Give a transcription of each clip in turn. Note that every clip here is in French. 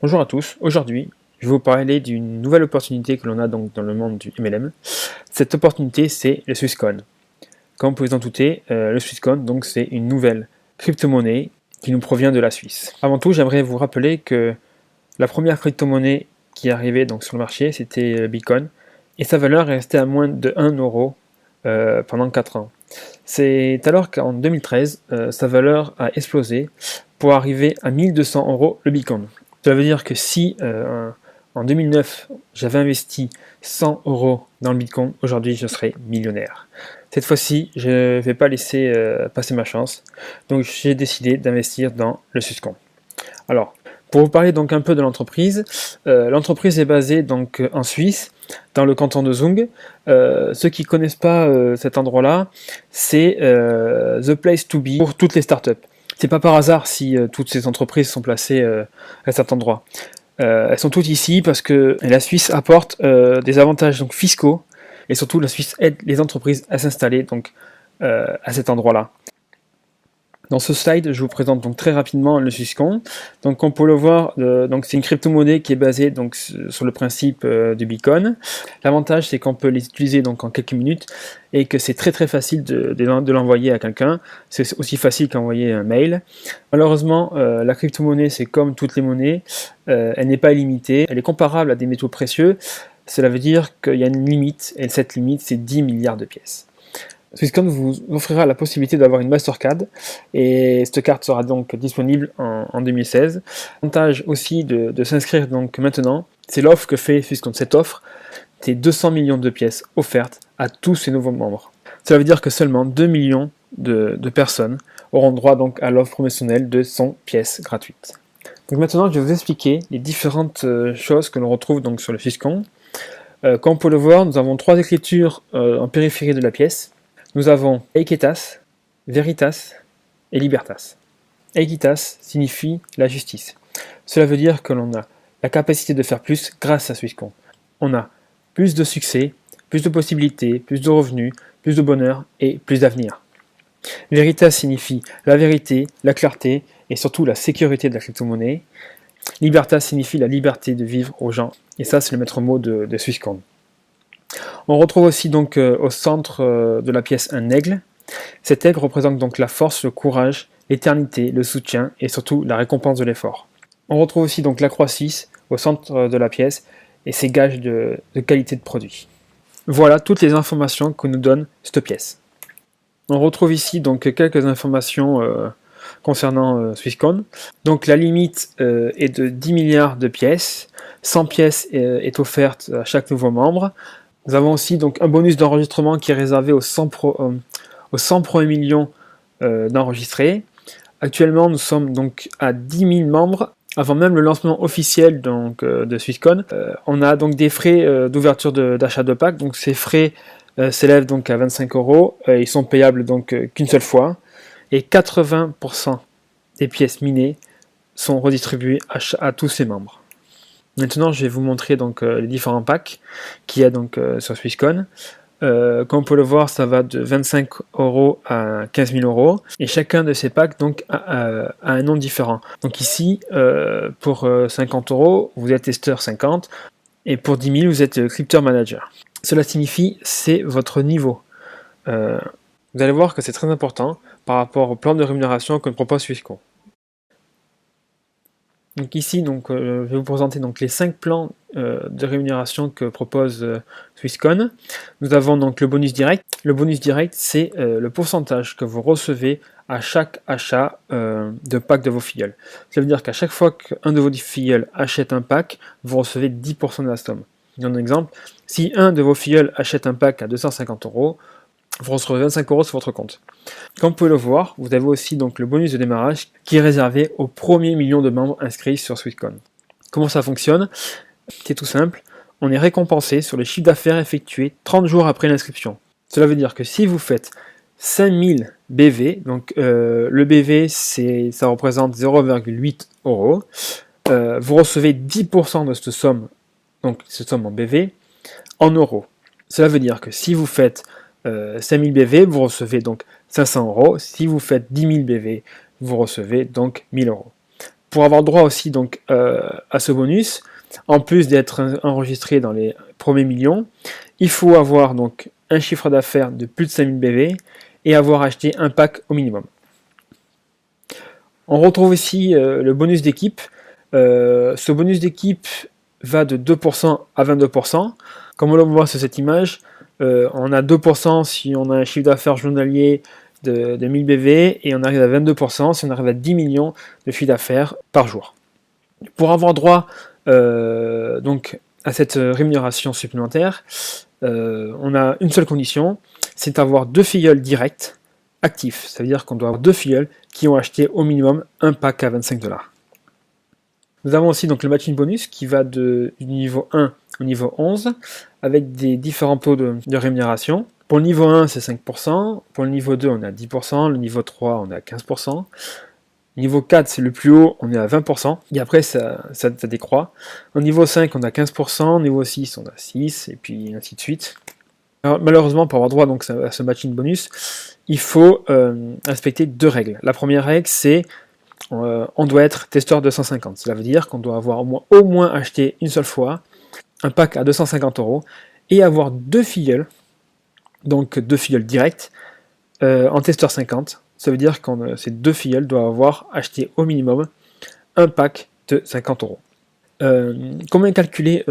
Bonjour à tous, aujourd'hui je vais vous parler d'une nouvelle opportunité que l'on a donc dans le monde du MLM. Cette opportunité c'est le Swisscoin. Comme vous pouvez vous en douter, le Swisscoin donc c'est une nouvelle crypto-monnaie qui nous provient de la Suisse. Avant tout j'aimerais vous rappeler que la première crypto-monnaie qui est arrivée donc sur le marché c'était Bitcoin et sa valeur est restée à moins de 1 euro pendant 4 ans. C'est alors qu'en 2013 sa valeur a explosé pour arriver à 1200 euros le Bitcoin. Cela veut dire que si en 2009 j'avais investi 100 euros dans le Bitcoin, aujourd'hui je serais millionnaire. Cette fois-ci, je ne vais pas laisser passer ma chance, donc j'ai décidé d'investir dans le Swisscoin. Alors, pour vous parler donc un peu de l'entreprise, l'entreprise est basée donc en Suisse, dans le canton de Zug. Ceux qui ne connaissent pas cet endroit-là, c'est the place to be pour toutes les startups. C'est pas par hasard si toutes ces entreprises sont placées à cet endroit. Elles sont toutes ici parce que la Suisse apporte des avantages donc, fiscaux et surtout la Suisse aide les entreprises à s'installer donc à cet endroit-là. Dans ce slide, je vous présente donc très rapidement le Swisscoin. Donc, comme on peut le voir, donc c'est une crypto-monnaie qui est basée donc sur le principe du Bitcoin. L'avantage, c'est qu'on peut les utiliser donc en quelques minutes et que c'est très facile de l'envoyer à quelqu'un. C'est aussi facile qu'envoyer un mail. Malheureusement, la crypto-monnaie, c'est comme toutes les monnaies, elle n'est pas illimitée. Elle est comparable à des métaux précieux. Cela veut dire qu'il y a une limite et cette limite, c'est 10 milliards de pièces. Swisscoin vous offrira la possibilité d'avoir une Mastercard et cette carte sera donc disponible en 2016. L'avantage aussi de s'inscrire donc maintenant, c'est l'offre que fait Swisscoin. Cette offre, c'est 200 millions de pièces offertes à tous ses nouveaux membres. Cela veut dire que seulement 2 millions de personnes auront droit donc à l'offre promotionnelle de 100 pièces gratuites. Donc maintenant, je vais vous expliquer les différentes choses que l'on retrouve donc sur le Swisscoin. Comme on peut le voir, nous avons trois écritures en périphérie de la pièce. Nous avons Equitas, Veritas et Libertas. Equitas signifie la justice. Cela veut dire que l'on a la capacité de faire plus grâce à Swisscoin. On a plus de succès, plus de possibilités, plus de revenus, plus de bonheur et plus d'avenir. Veritas signifie la vérité, la clarté et surtout la sécurité de la crypto-monnaie. Libertas signifie la liberté de vivre aux gens. Et ça, c'est le maître mot de Swisscoin. On retrouve aussi donc au centre de la pièce un aigle. Cet aigle représente donc la force, le courage, l'éternité, le soutien et surtout la récompense de l'effort. On retrouve aussi donc la croix 6 au centre de la pièce et ses gages de qualité de produit. Voilà toutes les informations que nous donne cette pièce. On retrouve ici donc quelques informations concernant Swisscoin. Donc la limite est de 10 milliards de pièces. 100 pièces est offerte à chaque nouveau membre. Nous avons aussi donc un bonus d'enregistrement qui est réservé aux 100 premiers millions d'enregistrés. Actuellement, nous sommes donc à 10 000 membres. Avant même le lancement officiel donc, de Swisscoin, on a donc des frais d'ouverture d'achat de pack. Donc ces frais s'élèvent donc à 25 euros. Ils sont payables donc qu'une seule fois. Et 80% des pièces minées sont redistribuées à tous ses membres. Maintenant, je vais vous montrer donc les différents packs qu'il y a donc sur Swisscoin. Comme on peut le voir, ça va de 25 euros à 15 000 euros. Et chacun de ces packs donc, a un nom différent. Donc ici, pour 50 euros, vous êtes testeur 50. Et pour 10 000, vous êtes crypto manager. Cela signifie c'est votre niveau. Vous allez voir que c'est très important par rapport au plan de rémunération que propose Swisscoin. Donc ici, je vais vous présenter donc les 5 plans de rémunération que propose Swisscoin. Nous avons donc le bonus direct. Le bonus direct, c'est le pourcentage que vous recevez à chaque achat de pack de vos filleuls. Ça veut dire qu'à chaque fois qu'un de vos filleuls achète un pack, vous recevez 10% de la somme. Je donne un exemple. Si un de vos filleuls achète un pack à 250 euros, vous recevrez 25 euros sur votre compte. Comme vous pouvez le voir, vous avez aussi donc le bonus de démarrage qui est réservé aux premiers millions de membres inscrits sur Swisscoin. Comment ça fonctionne? C'est tout simple, on est récompensé sur le chiffre d'affaires effectué 30 jours après l'inscription. Cela veut dire que si vous faites 5000 BV, donc le BV ça représente 0,8 euros, vous recevez 10% de cette somme, donc cette somme en BV, en euros. Cela veut dire que si vous faites 5000 BV, vous recevez donc 500 euros. Si vous faites 10 000 BV, vous recevez donc 1000 euros. Pour avoir droit aussi donc à ce bonus, en plus d'être enregistré dans les premiers millions, il faut avoir donc un chiffre d'affaires de plus de 5000 BV et avoir acheté un pack au minimum. On retrouve ici le bonus d'équipe. Ce bonus d'équipe va de 2% à 22%. Comme on le voit sur cette image, on a 2% si on a un chiffre d'affaires journalier de 1000 BV et on arrive à 22% si on arrive à 10 millions de chiffre d'affaires par jour. Pour avoir droit donc à cette rémunération supplémentaire, on a une seule condition, c'est d'avoir 2 filleuls directs actifs. Ça veut dire qu'on doit avoir 2 filleuls qui ont acheté au minimum un pack à 25 $. Nous avons aussi donc le matching bonus qui va du niveau 1 au niveau 11 avec des différents taux de rémunération. Pour le niveau 1 c'est 5%, pour le niveau 2 on est à 10%, le niveau 3 on est à 15%, niveau 4 c'est le plus haut, on est à 20%, et après ça décroît. Au niveau 5 on a 15%, au niveau 6 on a 6%, et puis ainsi de suite. Alors, malheureusement pour avoir droit donc, à ce matching bonus, il faut respecter 2 règles. La première règle c'est on doit être testeur 250. Cela veut dire qu'on doit avoir au moins acheté une seule fois un pack à 250 € et avoir 2 filleuls, donc 2 filleuls directs en testeur 50. Ça veut dire que ces 2 filleuls doivent avoir acheté au minimum un pack de 50 €. Comment calculer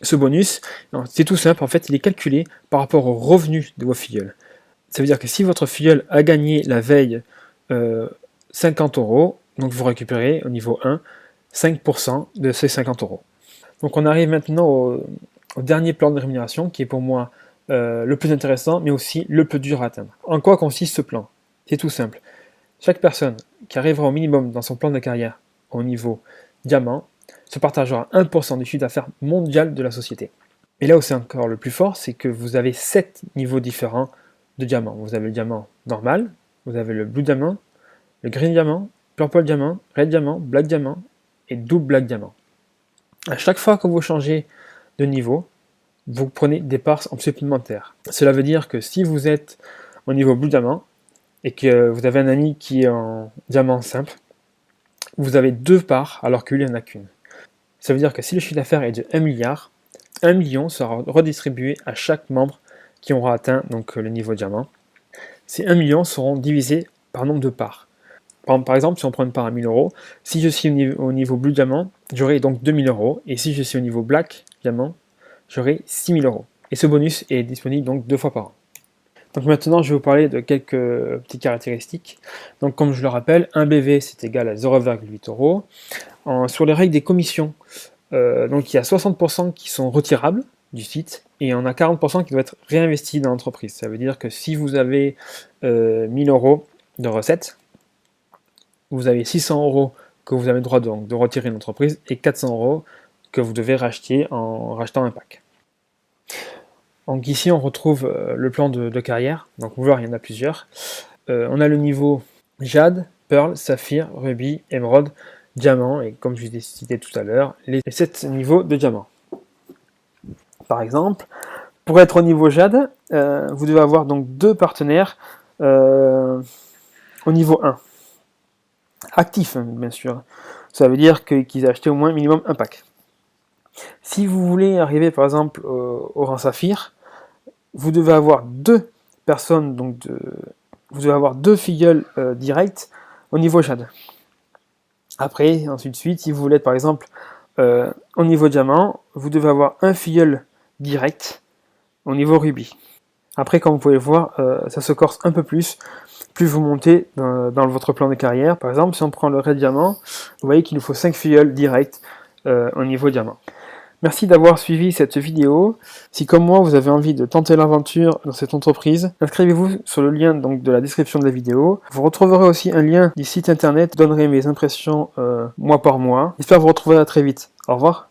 ce bonus? C'est tout simple, en fait il est calculé par rapport au revenu de vos filleuls. Ça veut dire que si votre filleul a gagné la veille 50 €, donc vous récupérez au niveau 1 5% de ces 50 €. Donc on arrive maintenant au dernier plan de rémunération qui est pour moi le plus intéressant mais aussi le plus dur à atteindre. En quoi consiste ce plan? C'est tout simple. Chaque personne qui arrivera au minimum dans son plan de carrière au niveau diamant se partagera 1% du chiffre d'affaires mondial de la société. Et là où c'est encore le plus fort, c'est que vous avez 7 niveaux différents de diamant. Vous avez le diamant normal, vous avez le blue diamant, le green diamant, purple diamant, red diamant, black diamant et double black diamant. À chaque fois que vous changez de niveau, vous prenez des parts en supplémentaire. Cela veut dire que si vous êtes au niveau blue diamant et que vous avez un ami qui est en diamant simple, vous avez 2 parts alors que lui il n'y en a qu'une. Ça veut dire que si le chiffre d'affaires est de 1 milliard, 1 million sera redistribué à chaque membre qui aura atteint donc, le niveau diamant. Ces 1 million seront divisés par nombre de parts. Par exemple, si on prend une part à 1000 €, si je suis au niveau blue diamant, j'aurai donc 2000 €, et si je suis au niveau black diamant, j'aurai 6000 €. Et ce bonus est disponible donc 2 fois par an. Donc maintenant, je vais vous parler de quelques petites caractéristiques. Donc comme je le rappelle, un BV c'est égal à 0,8 €. Sur les règles des commissions, donc il y a 60% qui sont retirables du site, et on a 40% qui doivent être réinvestis dans l'entreprise. Ça veut dire que si vous avez 1000 € de recettes, vous avez 600 € que vous avez le droit de retirer de l'entreprise et 400 € que vous devez racheter en rachetant un pack. Donc ici on retrouve le plan de carrière, donc vous voyez il y en a plusieurs. On a le niveau Jade, Pearl, Saphir, Ruby, Émeraude, Diamant, et comme je l'ai cité tout à l'heure, les 7 niveaux de diamant. Par exemple, pour être au niveau Jade, vous devez avoir donc 2 partenaires au niveau 1. Actifs, bien sûr. Ça veut dire qu'ils aient acheté au moins minimum un pack. Si vous voulez arriver par exemple au rang Saphir, vous devez avoir 2 personnes, donc vous devez avoir 2 filleuls directs au niveau Jade. Après, ensuite de suite, si vous voulez être par exemple au niveau Diamant, vous devez avoir un filleul direct au niveau Ruby. Après, comme vous pouvez le voir, ça se corse un peu plus vous montez dans votre plan de carrière. Par exemple, si on prend le Red Diamant, vous voyez qu'il nous faut 5 filleuls directs au niveau Diamant. Merci d'avoir suivi cette vidéo. Si comme moi vous avez envie de tenter l'aventure dans cette entreprise, inscrivez-vous sur le lien donc, de la description de la vidéo. Vous retrouverez aussi un lien du site internet, je donnerai mes impressions mois par mois. J'espère vous retrouver à très vite. Au revoir.